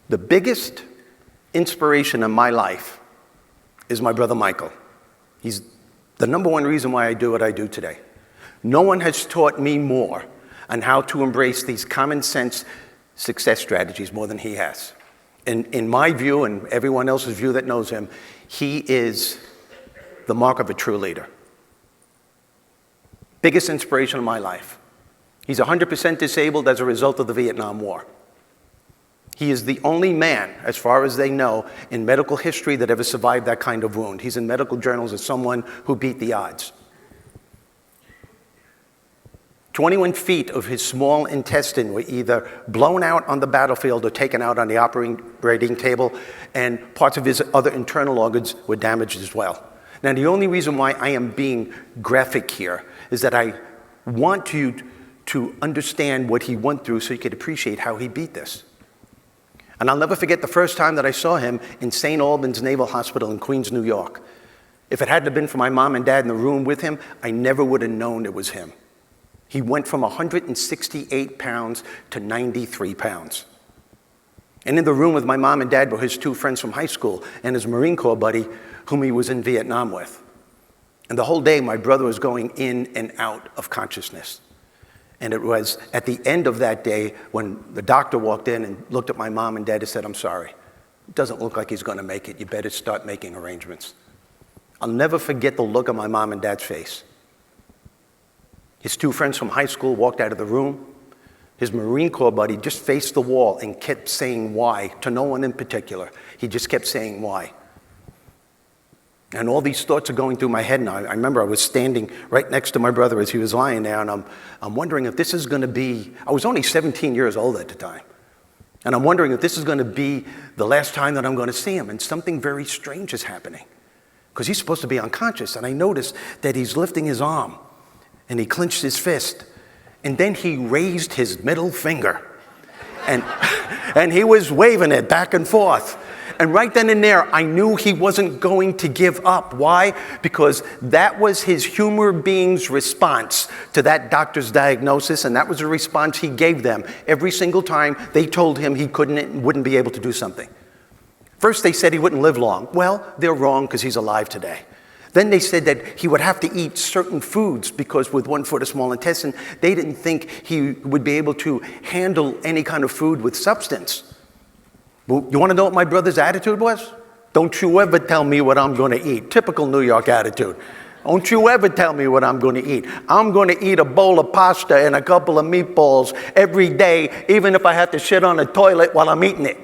The biggest inspiration in my life is my brother Michael. He's the number one reason why I do what I do today. No one has taught me more on how to embrace these common sense success strategies more than he has. In my view, and everyone else's view that knows him, he is the mark of a true leader. Biggest inspiration of my life. He's 100% disabled as a result of the Vietnam War. He is the only man, as far as they know, in medical history that ever survived that kind of wound. He's in medical journals as someone who beat the odds. 21 feet of his small intestine were either blown out on the battlefield or taken out on the operating table, and parts of his other internal organs were damaged as well. Now, the only reason why I am being graphic here is that I want you to understand what he went through so you could appreciate how he beat this. And I'll never forget the first time that I saw him in St. Albans Naval Hospital in Queens, New York. If it hadn't been for my mom and dad in the room with him, I never would have known it was him. He went from 168 pounds to 93 pounds. And in the room with my mom and dad were his two friends from high school and his Marine Corps buddy whom he was in Vietnam with. And the whole day, my brother was going in and out of consciousness. And it was at the end of that day when the doctor walked in and looked at my mom and dad and said, "I'm sorry. It doesn't look like he's going to make it. You better start making arrangements." I'll never forget the look on my mom and dad's face. His two friends from high school walked out of the room. His Marine Corps buddy just faced the wall and kept saying why, to no one in particular. He just kept saying why. And all these thoughts are going through my head now. I remember I was standing right next to my brother as he was lying there, and I'm wondering if this is going to be, I was only 17 years old at the time, and I'm wondering if this is going to be the last time that I'm going to see him, and something very strange is happening, because he's supposed to be unconscious, and I noticed that he's lifting his arm, and he clenched his fist, and then he raised his middle finger, and he was waving it back and forth. And right then and there, I knew he wasn't going to give up. Why? Because that was his human being's response to that doctor's diagnosis, and that was a response he gave them every single time they told him he wouldn't be able to do something. First, they said he wouldn't live long. Well, they're wrong because he's alive today. Then they said that he would have to eat certain foods because with 1 foot of small intestine, they didn't think he would be able to handle any kind of food with substance. Well, you want to know what my brother's attitude was? Don't you ever tell me what I'm going to eat. Typical New York attitude. Don't you ever tell me what I'm going to eat. I'm going to eat a bowl of pasta and a couple of meatballs every day, even if I have to shit on a toilet while I'm eating it.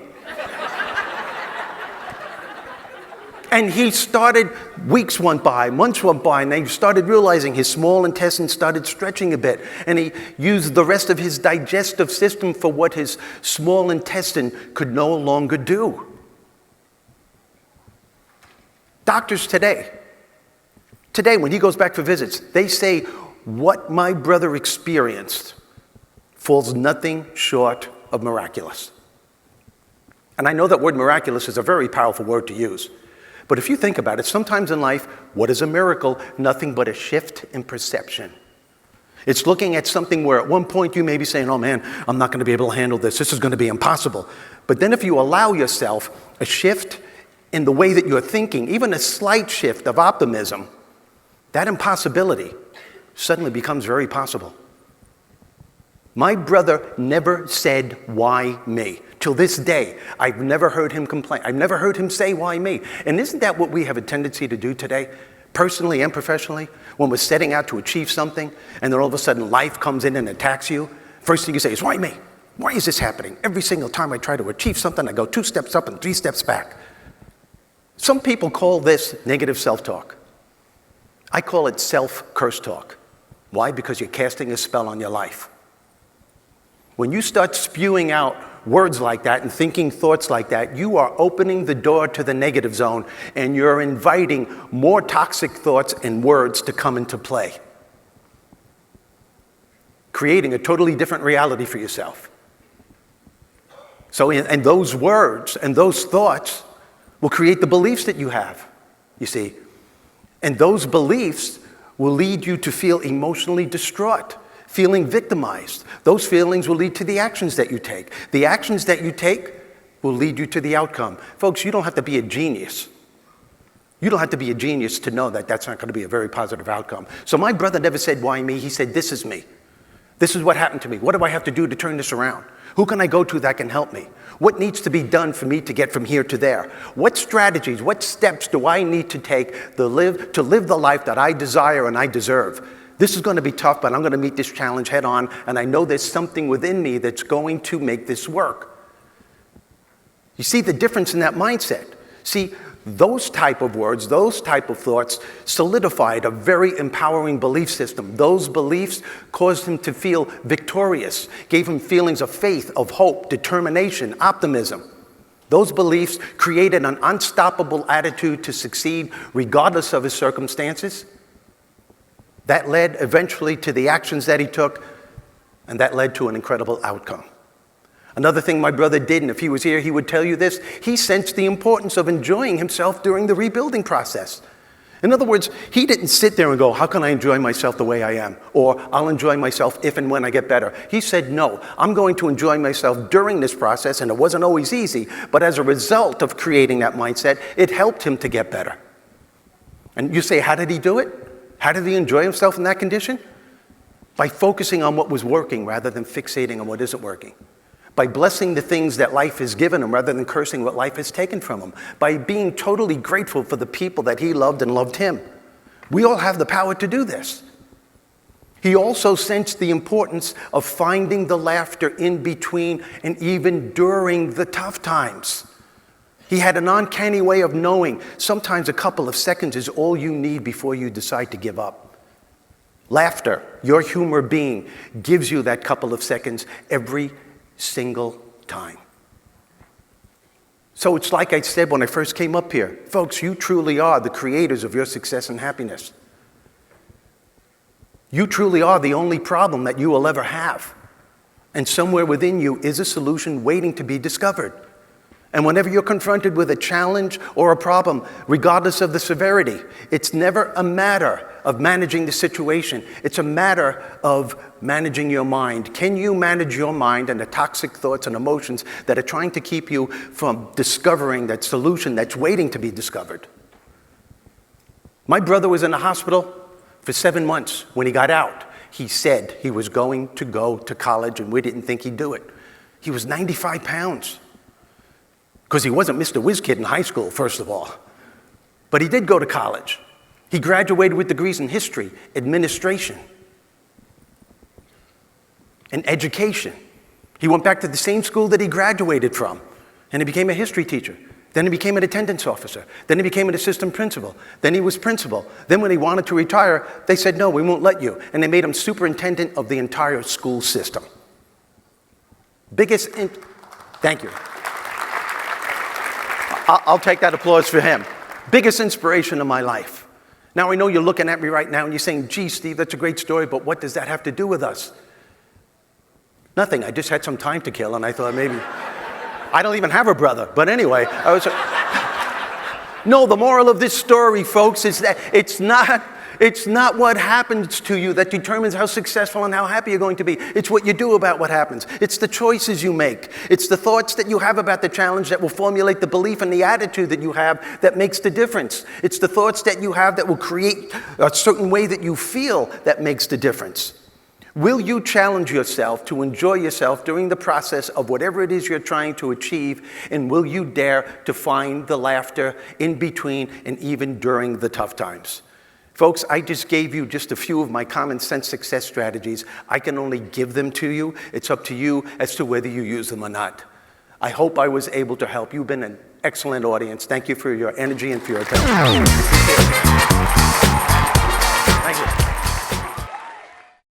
And he started, weeks went by, months went by, and they started realizing his small intestine started stretching a bit. And he used the rest of his digestive system for what his small intestine could no longer do. Doctors today, when he goes back for visits, they say what my brother experienced falls nothing short of miraculous. And I know that word miraculous is a very powerful word to use. But if you think about it, sometimes in life, what is a miracle? Nothing but a shift in perception. It's looking at something where at one point you may be saying, "Oh man, I'm not going to be able to handle this. This is going to be impossible." But then if you allow yourself a shift in the way that you're thinking, even a slight shift of optimism, that impossibility suddenly becomes very possible. My brother never said, "Why me?" Till this day, I've never heard him complain. I've never heard him say, "Why me?" And isn't that what we have a tendency to do today, personally and professionally, when we're setting out to achieve something, and then all of a sudden life comes in and attacks you? First thing you say is, "Why me? Why is this happening?" Every single time I try to achieve something, I go 2 steps up and 3 steps back. Some people call this negative self-talk. I call it self-curse talk. Why? Because you're casting a spell on your life. When you start spewing out words like that and thinking thoughts like that, you are opening the door to the negative zone, and you're inviting more toxic thoughts and words to come into play, creating a totally different reality for yourself. So, and those words and those thoughts will create the beliefs that you have, you see. And those beliefs will lead you to feel emotionally distraught, feeling victimized. Those feelings will lead to the actions that you take. The actions that you take will lead you to the outcome. Folks, you don't have to be a genius. You don't have to be a genius to know that that's not going to be a very positive outcome. So my brother never said, why me? He said, this is me. This is what happened to me. What do I have to do to turn this around? Who can I go to that can help me? What needs to be done for me to get from here to there? What strategies, what steps do I need to take to live the life that I desire and I deserve? This is going to be tough, but I'm going to meet this challenge head on, and I know there's something within me that's going to make this work. You see the difference in that mindset? See, those type of words, those type of thoughts solidified a very empowering belief system. Those beliefs caused him to feel victorious, gave him feelings of faith, of hope, determination, optimism. Those beliefs created an unstoppable attitude to succeed regardless of his circumstances. That led eventually to the actions that he took, and that led to an incredible outcome. Another thing my brother did, and if he was here, he would tell you this, he sensed the importance of enjoying himself during the rebuilding process. In other words, he didn't sit there and go, how can I enjoy myself the way I am? Or I'll enjoy myself if and when I get better. He said, no, I'm going to enjoy myself during this process, and it wasn't always easy, but as a result of creating that mindset, it helped him to get better. And you say, how did he do it? How did he enjoy himself in that condition? By focusing on what was working rather than fixating on what isn't working. By blessing the things that life has given him rather than cursing what life has taken from him. By being totally grateful for the people that he loved and loved him. We all have the power to do this. He also sensed the importance of finding the laughter in between and even during the tough times. He had an uncanny way of knowing sometimes a couple of seconds is all you need before you decide to give up. Laughter, your humor being, gives you that couple of seconds every single time. So it's like I said when I first came up here. Folks, you truly are the creators of your success and happiness. You truly are the only problem that you will ever have. And somewhere within you is a solution waiting to be discovered. And whenever you're confronted with a challenge or a problem, regardless of the severity, it's never a matter of managing the situation. It's a matter of managing your mind. Can you manage your mind and the toxic thoughts and emotions that are trying to keep you from discovering that solution that's waiting to be discovered? My brother was in the hospital for 7 months. When he got out, he said he was going to go to college, and we didn't think he'd do it. He was 95 pounds. Because he wasn't Mr. Whiz Kid in high school, first of all. But he did go to college. He graduated with degrees in history, administration, and education. He went back to the same school that he graduated from, and he became a history teacher. Then he became an attendance officer. Then he became an assistant principal. Then he was principal. Then when he wanted to retire, they said, no, we won't let you. And they made him superintendent of the entire school system. Thank you. I'll take that applause for him. Biggest inspiration of my life. Now I know you're looking at me right now and you're saying, gee, Steve, that's a great story, but what does that have to do with us? Nothing. I just had some time to kill and I thought maybe, I don't even have a brother. But anyway, no, the moral of this story, folks, is that it's not what happens to you that determines how successful and how happy you're going to be. It's what you do about what happens. It's the choices you make. It's the thoughts that you have about the challenge that will formulate the belief and the attitude that you have that makes the difference. It's the thoughts that you have that will create a certain way that you feel that makes the difference. Will you challenge yourself to enjoy yourself during the process of whatever it is you're trying to achieve? And will you dare to find the laughter in between and even during the tough times? Folks, I just gave you just a few of my common sense success strategies. I can only give them to you. It's up to you as to whether you use them or not. I hope I was able to help. You've been an excellent audience. Thank you for your energy and for your attention.